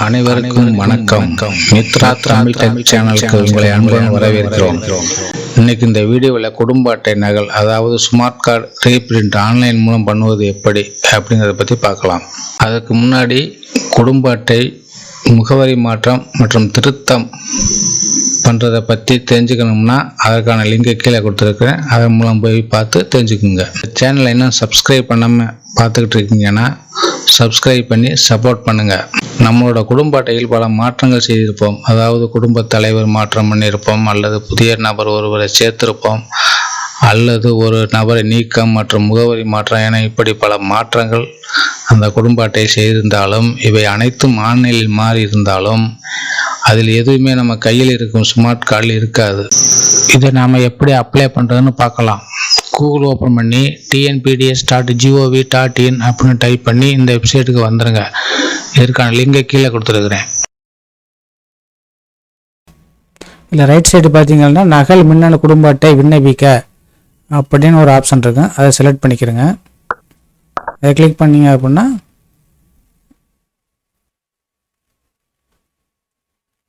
அனைவருக்கும் வணக்கம். மித்ரா தமிழ் டெக் சேனலுக்கு உங்களை அன்புடன் வரவேற்கிறோம். இன்னைக்கு இந்த வீடியோவில் குடும்ப அட்டை நகல், அதாவது ஸ்மார்ட் கார்டு ரீபிரிண்ட் ஆன்லைன் மூலம் பண்ணுவது எப்படி அப்படிங்கிறத பற்றி பார்க்கலாம். அதுக்கு முன்னாடி குடும்ப அட்டை முகவரி மாற்றம் மற்றும் திருத்தம் பண்ணுறதை பற்றி தெரிஞ்சுக்கணும்னா அதற்கான லிங்கை கீழே கொடுத்துருக்குறேன். அதன் மூலம் போய் பார்த்து தெரிஞ்சுக்குங்க. சேனலை இன்னும் சப்ஸ்கிரைப் பண்ணாமல் பார்த்துக்கிட்டு இருக்கீங்கன்னா சப்ஸ்கிரைப் பண்ணி சப்போர்ட் பண்ணுங்கள். நம்மளோட குடும்ப அட்டையில் பல மாற்றங்கள் செய்திருப்போம். அதாவது குடும்ப தலைவர் மாற்றம் பண்ணியிருப்போம், அல்லது புதிய நபர் ஒருவரை சேர்த்திருப்போம், அல்லது ஒரு நபரை நீக்கம் மற்றும் முகவரி மாற்றம் என இப்படி பல மாற்றங்கள் அந்த குடும்ப அட்டையை செய்திருந்தாலும் இவை அனைத்தும் ஆன்லைனில் மாறி இருந்தாலும் அதில் எதுவுமே நம்ம கையில் இருக்கும் ஸ்மார்ட் கார்டில் இருக்காது. இதை நாம் எப்படி அப்ளை பண்ணுறதுன்னு பார்க்கலாம். கூகுள் ஓப்பன் பண்ணி tnpds.gov.in அப்படின்னு டைப் பண்ணி இந்த வெப்சைட்டுக்கு வந்துடுங்க. இதற்கான லிங்கை கீழே கொடுத்துருக்குறேன். இல்லை, ரைட் சைடு பார்த்தீங்கன்னா நகல் மின்னணு குடும்ப அட்டை விண்ணப்பிக்க அப்படின்னு ஒரு ஆப்ஷன் இருக்கு. அதை செலக்ட் பண்ணிக்கிறேங்க. அதை கிளிக் பண்ணிங்க அப்படின்னா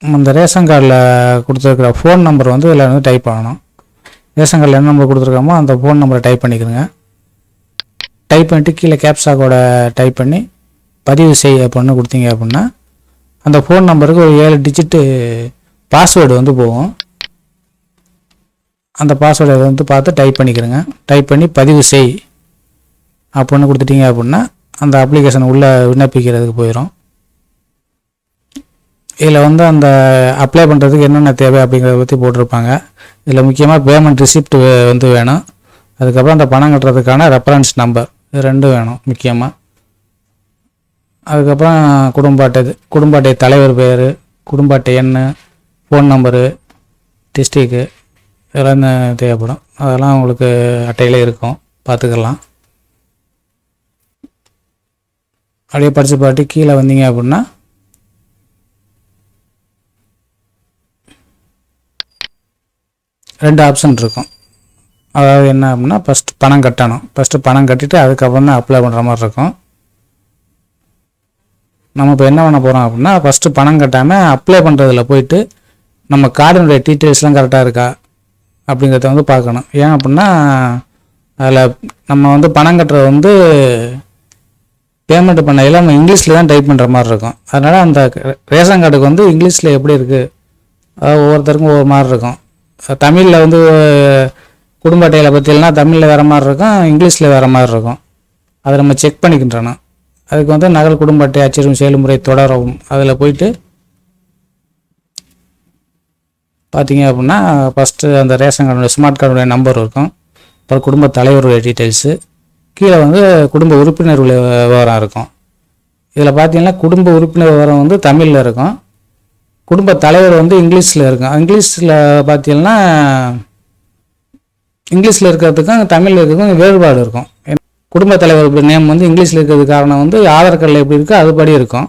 அந்த ரேஷன் கார்டில் கொடுத்துருக்குற ஃபோன் நம்பர் வந்து இதில் வந்து டைப் பண்ணணும். ரேஷன் கார்டில் என்ன நம்பர் கொடுத்துருக்கோமோ அந்த ஃபோன் நம்பரை டைப் பண்ணிக்கிறேங்க. டைப் பண்ணிட்டு கீழே கேப்சா கோடை டைப் பண்ணி பதிவு செய்ய அப்படின்னு கொடுத்தீங்க அப்படின்னா அந்த ஃபோன் நம்பருக்கு ஒரு 7 டிஜிட்டு பாஸ்வேர்டு வந்து போகும். அந்த பாஸ்வேர்டை வந்து பார்த்து டைப் பண்ணிக்கிறேங்க. டைப் பண்ணி பதிவு செய் அப்படின்னு கொடுத்துட்டீங்க அப்படின்னா அந்த அப்ளிகேஷன் உள்ளே விண்ணப்பிக்கிறதுக்கு போயிடும். இதில் வந்து அந்த அப்ளை பண்ணுறதுக்கு என்னென்ன தேவை அப்படிங்கிறத பற்றி போட்டிருப்பாங்க. இதில் முக்கியமாக பேமெண்ட் ரிசிப்ட் வந்து வேணும். அதுக்கப்புறம் அந்த பணம் கட்டுறதுக்கான ரெஃபரன்ஸ் நம்பர், இது 2 வேணும் முக்கியமாக. அதுக்கப்புறம் குடும்ப அட்டை தலைவர் பேர், குடும்ப அட்டை எண், ஃபோன் நம்பரு, டிஸ்ட்ரிக்கு, இதெல்லாம் தேவைப்படும். அதெல்லாம் உங்களுக்கு அட்டையில் இருக்கும், பார்த்துக்கலாம். அப்படியே படித்து பாட்டு கீழே வந்தீங்க அப்படின்னா 2 ஆப்ஷன் இருக்கும். அதாவது என்ன அப்படின்னா ஃபஸ்ட்டு பணம் கட்டணும். ஃபஸ்ட்டு பணம் கட்டிட்டு அதுக்கப்புறம் தான் அப்ளை பண்ணுற மாதிரி இருக்கும். நம்ம இப்போ என்ன பண்ண போகிறோம் அப்படின்னா ஃபஸ்ட்டு பணம் கட்டாமல் அப்ளை பண்ணுறதுல போயிட்டு நம்ம கார்டினுடைய டீட்டெயில்ஸ்லாம் கரெக்டாக இருக்கா அப்படிங்கிறத வந்து பார்க்கணும். ஏன் அப்படின்னா அதில் நம்ம வந்து பணம் கட்டுறது வந்து பேமெண்ட் பண்ணையில் நம்ம இங்கிலீஷில் தான் டைப் பண்ணுற மாதிரி இருக்கும். அதனால் அந்த ரேஷன் கார்டுக்கு வந்து இங்கிலீஷில் எப்படி இருக்குது, அதாவது ஒவ்வொருத்தருக்கும் ஒவ்வொரு மாதிரி இருக்கும். தமிழில் வந்து குடும்ப அட்டையில் பற்றியெல்லாம் தமிழில் வேறு மாதிரி இருக்கும், இங்கிலீஷில் வேறு மாதிரி இருக்கும். அதை நம்ம செக் பண்ணிக்கின்றோம். அதுக்கு வந்து நகல் குடும்ப அட்டை அச்சிடும் செயல்முறை தொடரவும் அதில் போயிட்டு பார்த்தீங்க அப்படின்னா ஃபஸ்ட்டு அந்த ரேஷன் கார்டுடைய ஸ்மார்ட் கார்டுடைய நம்பர் இருக்கும். அப்புறம் குடும்ப தலைவருடைய டீட்டெயில்ஸு, கீழே வந்து குடும்ப உறுப்பினர் விவரம் இருக்கும். இதில் பார்த்தீங்கன்னா குடும்ப உறுப்பினர் விவரம் வந்து தமிழில் இருக்கும், குடும்ப தலைவர் வந்து இங்கிலீஷில் இருக்கும். இங்கிலீஷில் பார்த்தீங்கன்னா இங்கிலீஷில் இருக்கிறதுக்கும் தமிழில் இருக்கிறதுக்கும் வேறுபாடு இருக்கும். குடும்ப தலைவர் நேம் வந்து இங்கிலீஷில் இருக்கிறதுக்கு காரணம் வந்து ஆதார் கார்டில் எப்படி இருக்கோ அதுபடி இருக்கும்.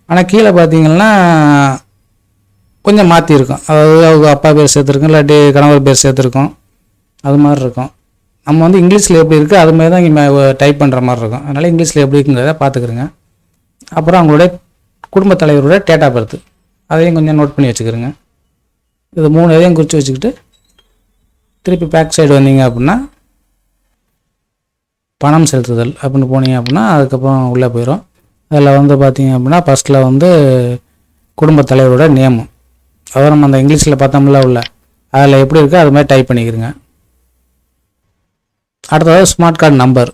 ஆனால் கீழே பார்த்தீங்கன்னா கொஞ்சம் மாற்றிருக்கும். அதாவது அவங்க அப்பா பேர் சேர்த்துருக்கோம், இல்லாட்டி கணவர் பேர் சேர்த்துருக்கோம், அது மாதிரி இருக்கும். நம்ம வந்து இங்கிலீஷில் எப்படி இருக்குது அது மாதிரி தான் இங்கே டைப் பண்ணுற மாதிரி இருக்கும். அதனால் இங்கிலீஷில் எப்படி இருக்குங்கிறத பார்த்துக்கிறோங்க. அப்புறம் அவங்களுடைய குடும்ப தலைவருடைய டேட் ஆஃப் பர்த் அதையும் கொஞ்சம் நோட் பண்ணி வச்சுக்கிறோங்க. இது 3 இதையும் குறித்து வச்சுக்கிட்டு திருப்பி பேக் சைடு வந்தீங்க அப்படின்னா பணம் செலுத்துதல் அப்படின்னு போனீங்க அப்படின்னா அதுக்கப்புறம் உள்ளே போயிடும். அதில் வந்து பார்த்தீங்க அப்படின்னா ஃபஸ்ட்டில் வந்து குடும்ப தலைவரோட நேமு, அதாவது நம்ம அந்த இங்கிலீஷில் பார்த்தோம்ல உள்ள அதில் எப்படி இருக்கோ அது மாதிரி டைப் பண்ணிக்கிறோங்க. அடுத்தது ஸ்மார்ட் கார்டு நம்பர்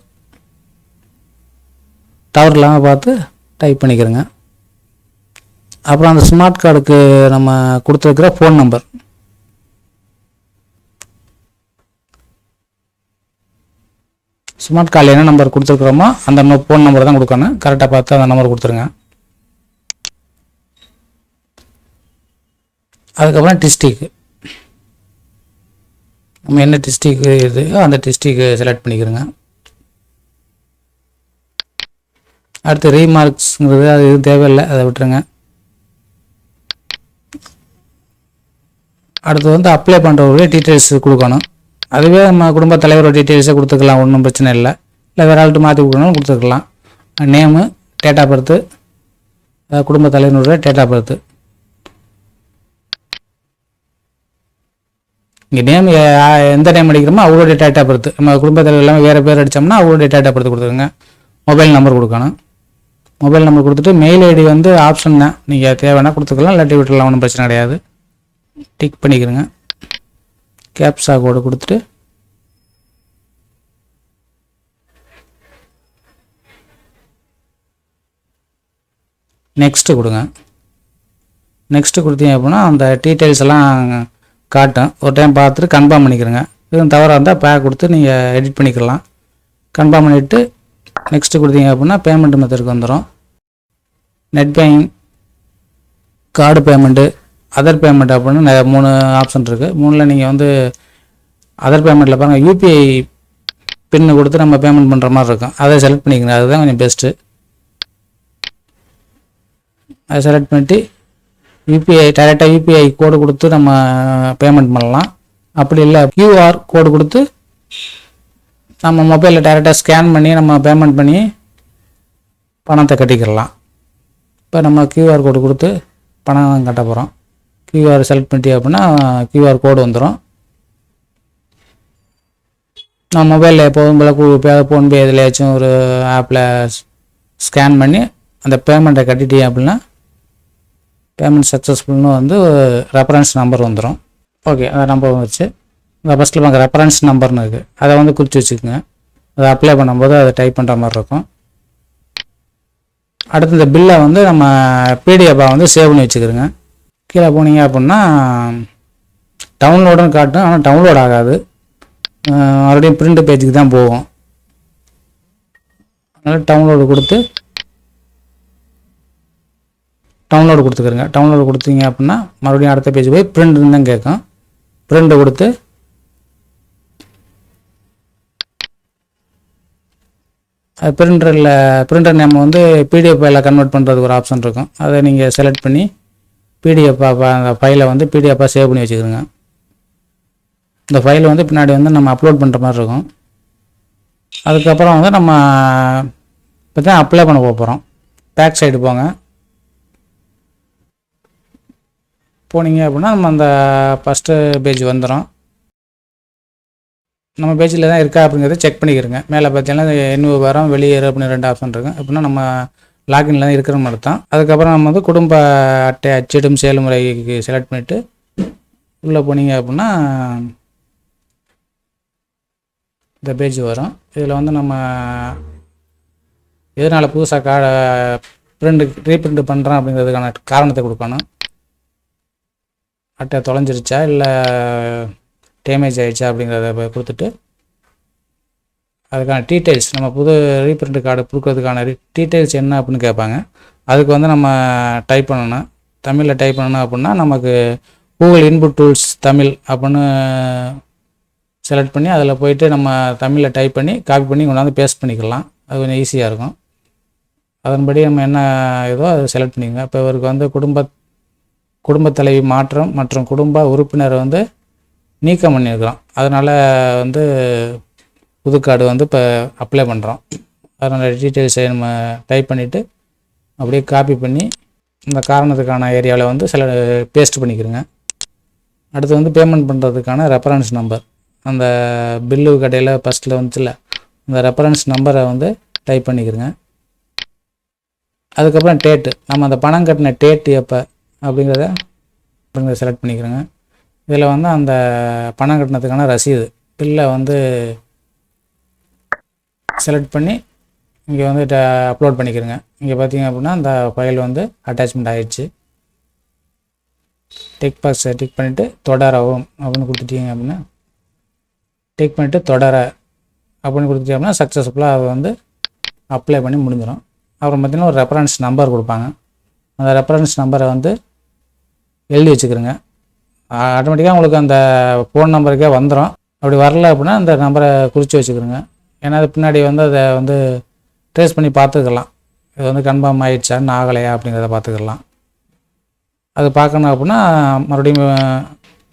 டவர் இல்லாமல் பார்த்து டைப் பண்ணிக்கிறோங்க. அப்புறம் அந்த ஸ்மார்ட் கார்டுக்கு நம்ம கொடுத்துருக்கிற ஃபோன் நம்பர், ஸ்மார்ட் கார்டில் என்ன நம்பர் கொடுத்துருக்குறோமோ அந்த ஃபோன் நம்பர் தான் கொடுக்கணும். கரெக்டாக பார்த்து அந்த நம்பர் கொடுத்துருங்க. அதுக்கப்புறம் டிஸ்ட்ரிக்கு, நம்ம என்ன டிஸ்ட்ரிக்கு இருக்கோ அந்த டிஸ்ட்ரிக்கு செலக்ட் பண்ணிக்கிறோங்க. அடுத்து ரீமார்க்ஸுங்கிறது அது எதுவும் தேவையில்லை, அதை விட்டுருங்க. அடுத்து வந்து அப்ளை பண்ணுறவங்களுடைய டீட்டெயில்ஸ் கொடுக்கணும். அதுவே நம்ம குடும்ப தலைவரோட டீட்டெயில்ஸை கொடுத்துக்கலாம், ஒன்றும் பிரச்சனை இல்லை. இல்லை வேறு ஆள்கிட்ட மாற்றி கொடுக்கணும் கொடுத்துக்கலாம். நேமு, டேட் ஆஃப் பர்த்து, குடும்ப தலைவனுடைய டேட் ஆஃப் பர்த். இங்கே நேம் எந்த நேம் அடிக்கிறோமோ அவங்களுடைய டேட் ஆஃப் பர்த். நம்ம குடும்ப தலைவர் எல்லாமே வேறு பேர் அடித்தோம்னா அவங்களுடைய டேட் ஆஃப் பர்த் கொடுத்துருங்க. மொபைல் நம்பர் கொடுக்கணும். மொபைல் நம்பர் கொடுத்துட்டு மெயில் ஐடி வந்து ஆப்ஷன் தான், நீங்கள் தேவைன்னா கொடுத்துக்கலாம், இல்லாட்டி விட்டுலாம், ஒன்றும் பிரச்சனை கிடையாது. டிக் பண்ணிக்கிறேங்க. கேப்சா கோடு கொடுத்துட்டு நெக்ஸ்ட்டு கொடுங்க. நெக்ஸ்ட்டு கொடுத்தீங்க அப்படின்னா அந்த டீட்டெயில்ஸ் எல்லாம் காட்டும். ஒரு டைம் பார்த்துட்டு கன்ஃபார்ம் பண்ணிக்கிறேங்க. இதுவும் தவறாக இருந்தால் பேக் கொடுத்து நீங்கள் எடிட் பண்ணிக்கலாம். கன்ஃபார்ம் பண்ணிவிட்டு நெக்ஸ்ட்டு கொடுத்தீங்க அப்படின்னா பேமெண்ட் மெத்தடுக்கு வந்துடும். Net banking, card payment, other payment அப்படின்னு 3 ஆப்ஷன் இருக்குது. 3ல் நீங்கள் வந்து அதர் பேமெண்ட்டில் பாருங்கள், யூபிஐ பின்னு கொடுத்து நம்ம பேமெண்ட் பண்ணுற மாதிரி இருக்கும். அதை செலக்ட் பண்ணிக்கங்க. அதுதான் கொஞ்சம் பெஸ்ட்டு. அதை செலக்ட் பண்ணிவிட்டு யூபிஐ டைரெக்டாக யூபிஐ கோடு கொடுத்து நம்ம பேமெண்ட் பண்ணலாம். அப்படி இல்லை கியூஆர் கோடு கொடுத்து நம்ம மொபைலில் டைரெக்டாக ஸ்கேன் பண்ணி நம்ம பேமெண்ட் பண்ணி பணத்தை கட்டிக்கிடலாம். இப்போ நம்ம கியூஆர் கோடு கொடுத்து பணம் கட்ட போகிறோம். கியூஆர் செலக்ட் பண்ணிட்டு அப்படின்னா கியூஆர் கோடு வந்துடும். நம்ம மொபைலில் எப்போதும் போல் ஃபோன்பே எதுலையாச்சும் ஒரு ஆப்பில் ஸ்கேன் பண்ணி அந்த பேமெண்ட்டை கட்டிட்டீங்க அப்படின்னா பேமெண்ட் சக்ஸஸ்ஃபுல்னு வந்து ரெஃபரன்ஸ் நம்பர் வந்துடும். ஓகே, அந்த நம்பர் வந்துச்சு. இந்த ஃபஸ்ட்டில் பாருங்க ரெஃபரன்ஸ் நம்பர்னு இருக்குது. அதை வந்து குறித்து வச்சுக்கோங்க. அதை அப்ளை பண்ணும்போது அதை டைப் பண்ணுற மாதிரி இருக்கும். அடுத்து இந்த பில்லை வந்து நம்ம பிடிஎஃபாக வந்து சேவ் பண்ணி வச்சுக்கிறோங்க. கீழே போனீங்க அப்படின்னா டவுன்லோடுன்னு காட்டும், ஆனால் டவுன்லோட் ஆகாது. மறுபடியும் பிரிண்ட் பேஜுக்கு தான் போகும். அதனால் டவுன்லோடு கொடுத்துக்கிறங்க. டவுன்லோடு கொடுத்தீங்க அப்படின்னா மறுபடியும் அடுத்த பேஜ் போய் பிரிண்ட்னு தான் கேட்கும். பிரிண்ட் கொடுத்து பிரிண்டர் நேம் வந்து பிடிஎஃப் ஃபைலில் கன்வெர்ட் பண்ணுறதுக்கு ஒரு ஆப்ஷன் இருக்கும். அதை நீங்கள் செலக்ட் பண்ணி பிடிஎஃபாக அந்த ஃபைலை வந்து பிடிஎஃபாக சேவ் பண்ணி வச்சுக்கிறோங்க. இந்த ஃபைல் வந்து பின்னாடி வந்து நம்ம அப்லோட் பண்ணுற மாதிரி இருக்கும். அதுக்கப்புறம் வந்து நம்ம இப்போ தான் அப்ளை பண்ண போகிறோம். பேக் சைடு போனீங்க அப்படின்னா நம்ம அந்த ஃபஸ்ட்டு பேஜ் வந்துடும். நம்ம பேஜில் தான் இருக்கா அப்படிங்கிறத செக் பண்ணிக்கிறோங்க. மேலே பார்த்தீங்கன்னா இன்னும் வரோம் வெளியேறு அப்படின்னு 2 ஆப்ஷன் இருக்குது. அப்படின்னா நம்ம லாகின்ல தான் இருக்கிற மாதிரி தான். அதுக்கப்புறம் நம்ம வந்து குடும்ப அட்டை அச்சிடும் செயல்முறைக்கு செலக்ட் பண்ணிவிட்டு உள்ளே போனீங்க அப்படின்னா இந்த பேஜ் வரும். இதில் வந்து நம்ம எதனால் புதுசாக ரீப்ரிண்ட் பண்ணுறோம் அப்படிங்கிறதுக்கான காரணத்தை கொடுக்கணும். அட்டை தொலைஞ்சிருச்சா இல்லை டேமேஜ் ஆகிடுச்சா அப்படிங்கிறத கொடுத்துட்டு அதுக்கான டீட்டெயில்ஸ் நம்ம புது ரீப்ரிண்ட் கார்டு கொடுக்கறதுக்கான டீட்டெயில்ஸ் என்ன அப்படின்னு கேட்பாங்க. அதுக்கு வந்து நம்ம டைப் பண்ணணும். தமிழில் டைப் பண்ணணும் அப்படின்னா நமக்கு கூகுள் இன்புட் டூல்ஸ் தமிழ் அப்படின்னு செலக்ட் பண்ணி அதில் போயிட்டு நம்ம தமிழில் டைப் பண்ணி காப்பி பண்ணி கொண்டாந்து பேஸ்ட் பண்ணிக்கலாம். அது கொஞ்சம் ஈஸியாக இருக்கும். அதன்படி நம்ம என்ன ஏதோ அதை செலக்ட் பண்ணிக்கோங்க. இப்போ இவருக்கு வந்து குடும்ப தலைவி மாற்றம் மற்றும் குடும்ப உறுப்பினரை வந்து நீக்கம் பண்ணியிருக்கிறோம். அதனால் வந்து புது கார்டு வந்து இப்போ அப்ளை பண்ணுறோம். அதனால் டீட்டெயில்ஸை நம்ம டைப் பண்ணிவிட்டு அப்படியே காப்பி பண்ணி இந்த காரணத்துக்கான ஏரியாவில் வந்து பேஸ்ட் பண்ணிக்கிறோங்க. அடுத்து வந்து பேமெண்ட் பண்ணுறதுக்கான ரெஃபரன்ஸ் நம்பர் அந்த பில்லு கடையில் ஃபஸ்ட்டில் வந்துச்சுல அந்த ரெஃபரன்ஸ் நம்பரை வந்து டைப் பண்ணிக்கிறோங்க. அதுக்கப்புறம் டேட்டு நம்ம அந்த பணம் கட்டின டேட்டு எப்போ அப்படிங்கிறத செலக்ட் பண்ணிக்கிறோங்க. இதில் வந்து அந்த பணம் கட்டினதுக்கான ரசீது பில்லை வந்து செலக்ட் பண்ணி இங்கே வந்து அப்லோட் பண்ணிக்கிறோங்க. இங்கே பார்த்தீங்க அப்படின்னா அந்த ஃபைல் வந்து அட்டாச்மெண்ட் ஆகிடுச்சு. டிக் பாக்ஸை டிக் பண்ணிவிட்டு தொடரவும் அப்படின்னு கொடுத்துட்டீங்க அப்படின்னா டிக் பண்ணிவிட்டு தொடர அப்படின்னு கொடுத்துட்டீங்க அப்படின்னா சக்ஸஸ்ஃபுல்லாக அதை வந்து அப்ளை பண்ணி முடிஞ்சிடும். அப்புறம் பார்த்திங்கன்னா ஒரு ரெஃபரன்ஸ் நம்பர் கொடுப்பாங்க. அந்த ரெஃபரன்ஸ் நம்பரை வந்து எழுதி வச்சுக்கிறோங்க. ஆட்டோமேட்டிக்காக உங்களுக்கு அந்த ஃபோன் நம்பருக்கே வந்துடும். அப்படி வரல அப்படின்னா அந்த நம்பரை குறித்து வச்சுக்கிறோங்க. ஏன்னா அது பின்னாடி வந்து அதை வந்து ட்ரேஸ் பண்ணி பார்த்துக்கலாம். இது வந்து கன்ஃபார்ம் ஆகிடுச்சான்னு ஆகலையா அப்படிங்கிறத பார்த்துக்கலாம். அது பார்க்கணும் அப்படின்னா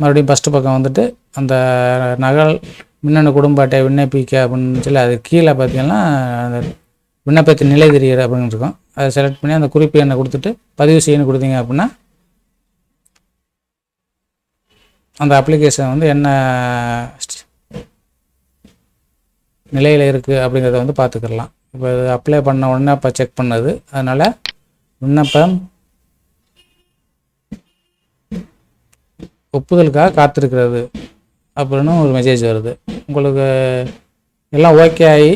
மறுபடியும் ஃபஸ்ட்டு பக்கம் வந்துட்டு அந்த நகல் மின்னணு குடும்ப அட்டை விண்ணப்பிக்க அப்படின்னு சொல்லி அது கீழே பார்த்தீங்கன்னா அந்த விண்ணப்பத்தின் நிலை தெரியுது அப்படின்னு இருக்கும். அதை செலக்ட் பண்ணி அந்த குறிப்பு எண்ணை கொடுத்துட்டு பதிவு செய்யணும் கொடுத்தீங்க அப்படின்னா அந்த அப்ளிகேஷன் வந்து என்ன நிலையில் இருக்குது அப்படிங்கிறத வந்து பார்த்துக்கலாம். இப்போ இது அப்ளை பண்ண உடனே இப்போ செக் பண்ணது, அதனால் விண்ணப்பம் ஒப்புதலுக்காக காத்திருக்கிறது அப்படின்னு ஒரு மெசேஜ் வருது. உங்களுக்கு எல்லாம் ஓகே ஆகி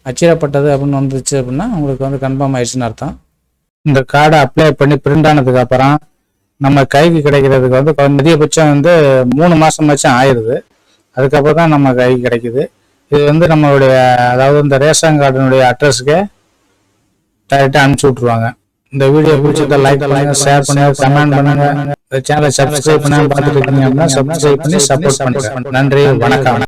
அச்சிடப்பட்டது அப்படின்னு வந்துச்சு அப்படின்னா உங்களுக்கு வந்து கன்ஃபார்ம் ஆயிடுச்சுன்னு அர்த்தம். இந்த கார்டை அப்ளை பண்ணி பிரிண்ட் ஆனதுக்கு அப்புறம் நம்ம கைக்கு கிடைக்கிறதுக்கு வந்து அதிகபட்சம் வந்து 3 மாதமாச்சும் ஆயிடுது. அதுக்கப்புறம் தான் நம்ம கைக்கு கிடைக்குது. இது வந்து நம்மளுடைய அதாவது இந்த ரேஷன் கார்டினுடைய அட்ரஸுக்கே டைரெக்டாக அனுப்பிச்சி விட்ருவாங்க. இந்த வீடியோ பிடிச்சிருக்க லைக் பண்ணுங்க, ஷேர் பண்ணுங்க, கமெண்ட் பண்ணுங்க. இந்த சேனலை சப்ஸ்கிரைப் பண்ணாமல் பார்த்துட்டு இருக்கீங்க அப்படின்னா சப்ஸ்கிரைப் பண்ணி சப்போர்ட் பண்ணுங்க. நன்றி, வணக்கம்.